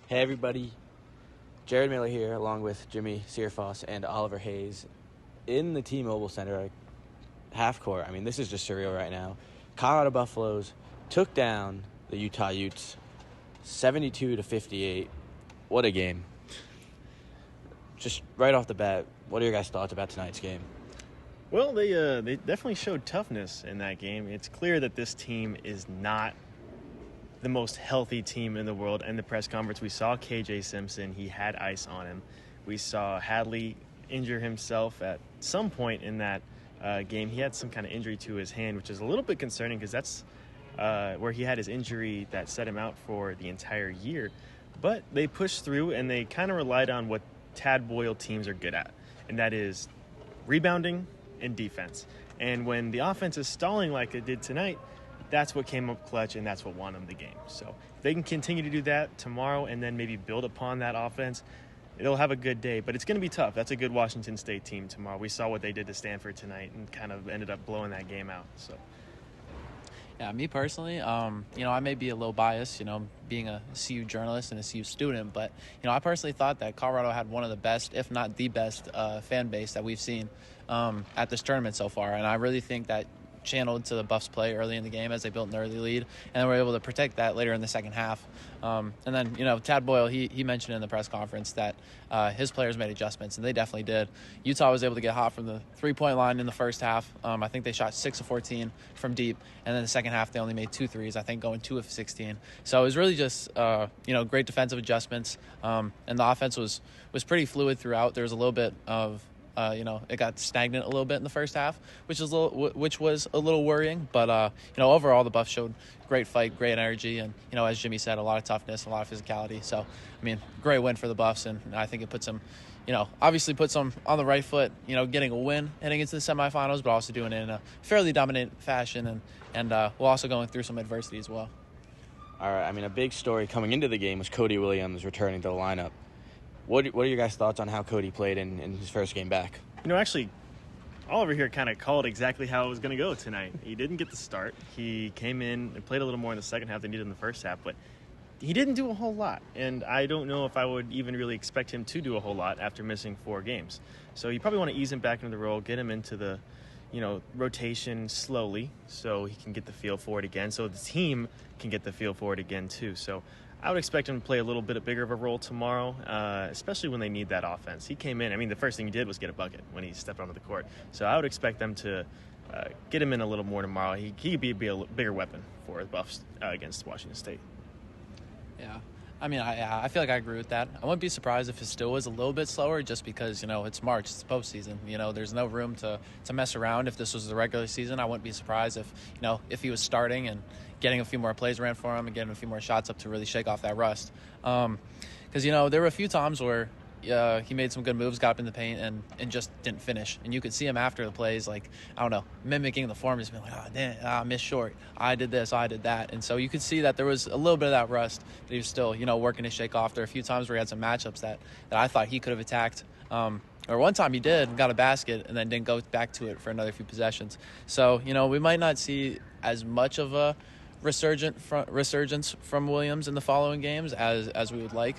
Hey everybody, Jared Miller here along with Jimmie Searfoss and Oliver Hayes in the T-Mobile Center half court. I mean, this is just surreal right now. Colorado Buffaloes took down the Utah Utes 72-58. What a game. Just right off the bat, what are your guys' thoughts about tonight's game? Well, they definitely showed toughness in that game. It's clear that this team is not the most healthy team in the world. In the press conference, we saw KJ Simpson. He had ice on him. We saw Hadley injure himself at some point in that game. He had some kind of injury to his hand, which is a little bit concerning because that's where he had his injury that set him out for the entire year. But they pushed through, and they kind of relied on what Tad Boyle teams are good at, and that is rebounding and defense. And when the offense is stalling like it did tonight, that's what came up clutch, and that's what won them the game. So if they can continue to do that tomorrow and then maybe build upon that offense, it'll have a good day. But it's going to be tough. That's a good Washington State team tomorrow. We saw what they did to Stanford tonight and kind of ended up blowing that game out. So. Yeah, me personally, I may be a little biased, being a CU journalist and a CU student, but, I personally thought that Colorado had one of the best, if not the best, fan base that we've seen at this tournament so far. And I really think that channeled to the Buffs' play early in the game as they built an early lead, and then were able to protect that later in the second half. And then, Tad Boyle, he mentioned in the press conference that his players made adjustments, and they definitely did. Utah was able to get hot from the three-point line in the first half. I think they shot 6 of 14 from deep, and then the second half they only made 2 threes, I think going 2 of 16. So it was really just, great defensive adjustments, and the offense was pretty fluid throughout. There was a little bit of it got stagnant a little bit in the first half, which was a little worrying. But, overall, the Buffs showed great fight, great energy, and, as Jimmie said, a lot of toughness, a lot of physicality. So, great win for the Buffs, and I think it puts them, obviously puts them on the right foot, getting a win heading into the semifinals, but also doing it in a fairly dominant fashion, and we're also going through some adversity as well. All right, a big story coming into the game was Cody Williams returning to the lineup. What are your guys' thoughts on how Cody played in his first game back? Actually, Oliver here kind of called exactly how it was going to go tonight. He didn't get the start. He came in and played a little more in the second half than he did in the first half, but he didn't do a whole lot. And I don't know if I would even really expect him to do a whole lot after missing 4 games. So you probably want to ease him back into the role, get him into the rotation slowly so he can get the feel for it again, so the team can get the feel for it again too. So I would expect him to play a little bit bigger of a role tomorrow, especially when they need that offense. He came in. The first thing he did was get a bucket when he stepped onto the court. So I would expect them to get him in a little more tomorrow. He could be a bigger weapon for the Buffs against Washington State. Yeah. I feel like I agree with that. I wouldn't be surprised if it still was a little bit slower just because, it's March, it's postseason. There's no room to mess around. If this was the regular season, I wouldn't be surprised if he was starting and getting a few more plays ran for him and getting a few more shots up to really shake off that rust. Because, there were a few times where he made some good moves, got up in the paint, and just didn't finish. And you could see him after the plays, mimicking the form, just being like, oh, damn, I missed short. I did this, I did that. And so you could see that there was a little bit of that rust that he was still, working to shake off. There were a few times where he had some matchups that I thought he could have attacked. Or one time he did, got a basket, and then didn't go back to it for another few possessions. So, we might not see as much of a resurgence from Williams in the following games as we would like.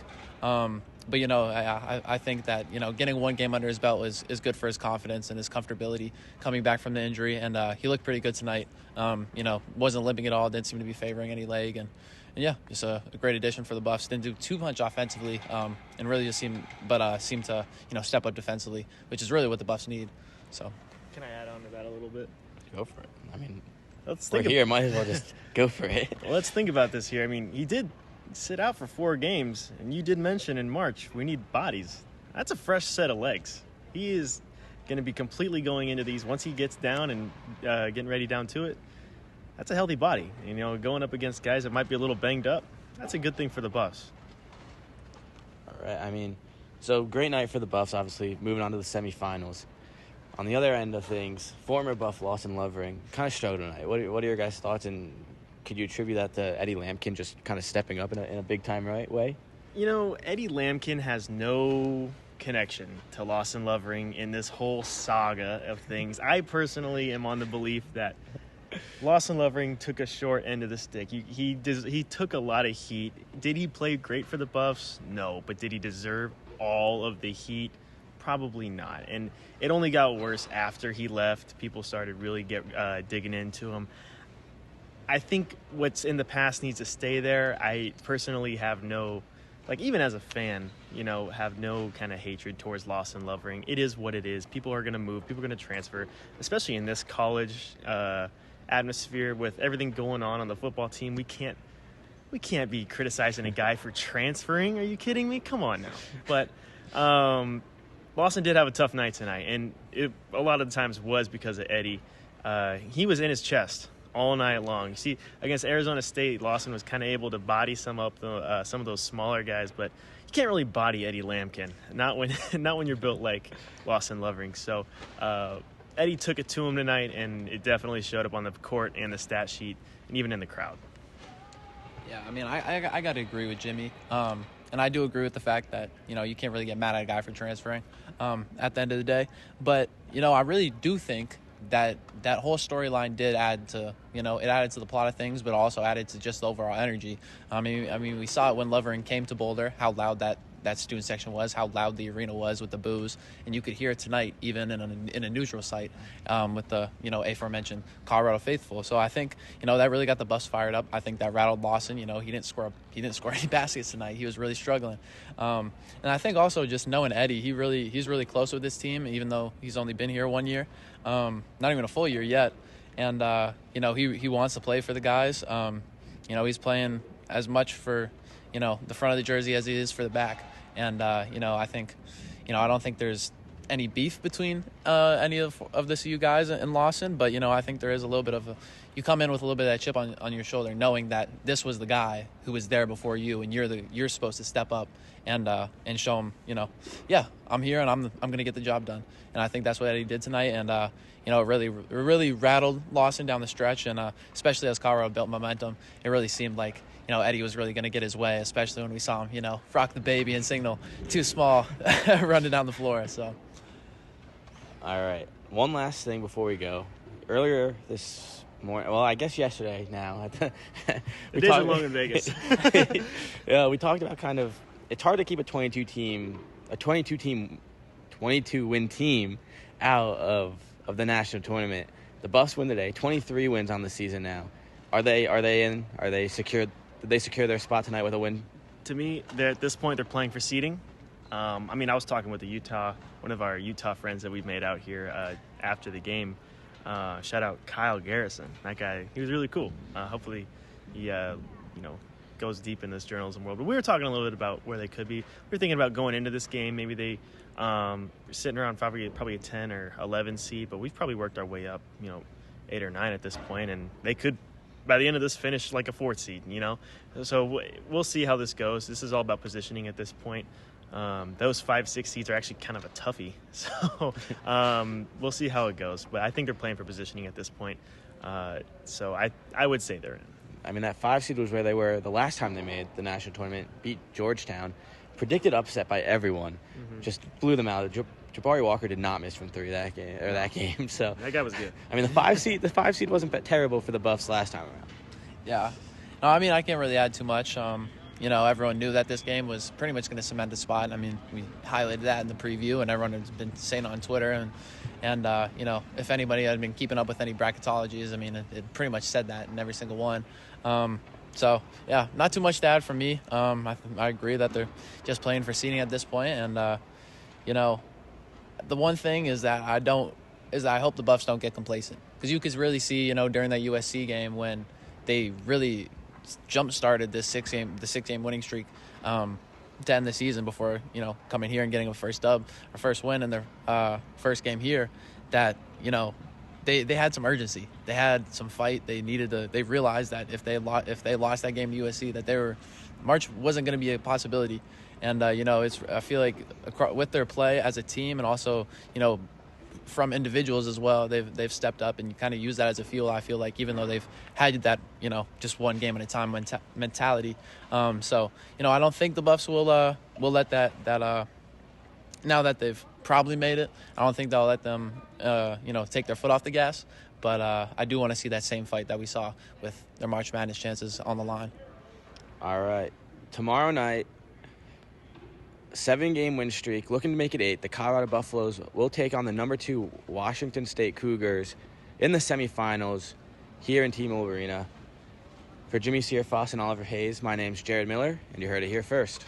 But, I think that, getting one game under his belt is good for his confidence and his comfortability coming back from the injury. And he looked pretty good tonight. Wasn't limping at all, didn't seem to be favoring any leg. And yeah, just a great addition for the Buffs. Didn't do too much offensively and really just seemed to, step up defensively, which is really what the Buffs need. So, can I add on to that a little bit? Go for it. Might as well just go for it. Well, let's think about this here. He did sit out for 4 games, and you did mention in March we need bodies. That's a fresh set of legs. He is going to be completely going into these once he gets down and getting ready down to it. That's a healthy body. Going up against guys that might be a little banged up, that's a good thing for the Buffs. All right. So great night for the Buffs, obviously, moving on to the semifinals. On the other end of things, former Buff Lawson Lovering kind of struggled tonight. What are your guys' thoughts, and could you attribute that to Eddie Lampkin just kind of stepping up in a big-time way? Eddie Lampkin has no connection to Lawson Lovering in this whole saga of things. I personally am on the belief that Lawson Lovering took a short end of the stick. He took a lot of heat. Did he play great for the Buffs? No. But did he deserve all of the heat? Probably not. And it only got worse after he left. People started really digging into him. I think what's in the past needs to stay there. I personally have no, even as a fan, have no kind of hatred towards Lawson Lovering. It is what it is. People are going to move. People are going to transfer, especially in this college atmosphere with everything going on the football team. We can't be criticizing a guy for transferring. Are you kidding me? Come on now. But Lawson did have a tough night tonight, and it a lot of the times was because of Eddie. He was in his chest all night long. You see, against Arizona State, Lawson was kind of able to body some of those smaller guys, but you can't really body Eddie Lampkin, not when you're built like Lawson Lovering. So Eddie took it to him tonight, and it definitely showed up on the court and the stat sheet, and even in the crowd. Yeah, I mean, I got to agree with Jimmy. And I do agree with the fact that, you can't really get mad at a guy for transferring at the end of the day. But, I really do think that whole storyline did add to, it added to the plot of things, but also added to just the overall energy. I mean, we saw it when Lovering came to Boulder, how loud that student section was, how loud the arena was with the boos, and you could hear it tonight even in a neutral site with the aforementioned Colorado faithful. So I think that really got the Buffs fired up. I think that rattled Lawson. He didn't score any baskets tonight. He was really struggling, and I think also just knowing Eddie, he's really close with this team, even though he's only been here 1 year, not even a full year yet, and he wants to play for the guys. He's playing as much for the front of the jersey as he is for the back. And, I think, I don't think there's any beef between any of the CU guys and Lawson, but, I think there is a little bit of you come in with a little bit of that chip on your shoulder, knowing that this was the guy who was there before you, and you're supposed to step up and show him, yeah, I'm here and I'm going to get the job done. And I think that's what Eddie did tonight. And, it really rattled Lawson down the stretch. And especially as Colorado built momentum, it really seemed like, Eddie was really going to get his way, especially when we saw him, rock the baby and signal too small, running down the floor. So, all right. One last thing before we go. Earlier this morning, well, I guess yesterday now. It is long in Vegas. Yeah, we talked about it's hard to keep a 22-win team out of the national tournament. The Buffs win today, 23 wins on the season now. Are they in? Are they secured? Did they secure their spot tonight with a win? To me, at this point, they're playing for seeding. I was talking with one of our Utah friends that we've made out here after the game. Shout out Kyle Garrison. That guy, he was really cool. Hopefully he, goes deep in this journalism world. But we were talking a little bit about where they could be. We were thinking about going into this game. Maybe they sitting around probably a 10 or 11 seed, but we've probably worked our way up, 8 or 9 at this point, and they could, by the end of this, finish like a 4th seed, So we'll see how this goes. This is all about positioning at this point. Those 5-6 seeds are actually kind of a toughie. So we'll see how it goes. But I think they're playing for positioning at this point. So I would say they're in. I mean, that 5 seed was where they were the last time they made the national tournament, beat Georgetown, predicted upset by everyone, just blew them out. Jabari Walker did not miss from 3 that game. So that guy was good. I mean, the 5 seed wasn't terrible for the Buffs last time around. Yeah. No, I mean, I can't really add too much. Everyone knew that this game was pretty much going to cement the spot. I mean, we highlighted that in the preview, and everyone has been saying it on Twitter. And if anybody had been keeping up with any bracketologies, I mean, it pretty much said that in every single one. So, yeah, not too much to add from me. I agree that they're just playing for seeding at this point. And, the one thing is that I hope the Buffs don't get complacent. Because you could really see, during that USC game when they really jump-started the 6-game winning streak to end the season before, coming here and getting a first win in their first game here, that, they had some urgency. They had some fight. They realized that if they lost that game to USC, that March wasn't going to be a possibility. And, I feel like with their play as a team and also, from individuals as well, they've stepped up and kind of use that as a fuel. I feel like, even though they've had that, just one game at a time mentality. So, I don't think the Buffs will let that now that they've probably made it, I don't think they'll let them, take their foot off the gas. But I do want to see that same fight that we saw with their March Madness chances on the line. All right. Tomorrow night, 7-game win streak, looking to make it 8. The Colorado Buffaloes will take on the number 2 Washington State Cougars in the semifinals here in T-Mobile Arena. For Jimmie Searfoss and Oliver Hayes, my name's Jared Miller, and you heard it here first.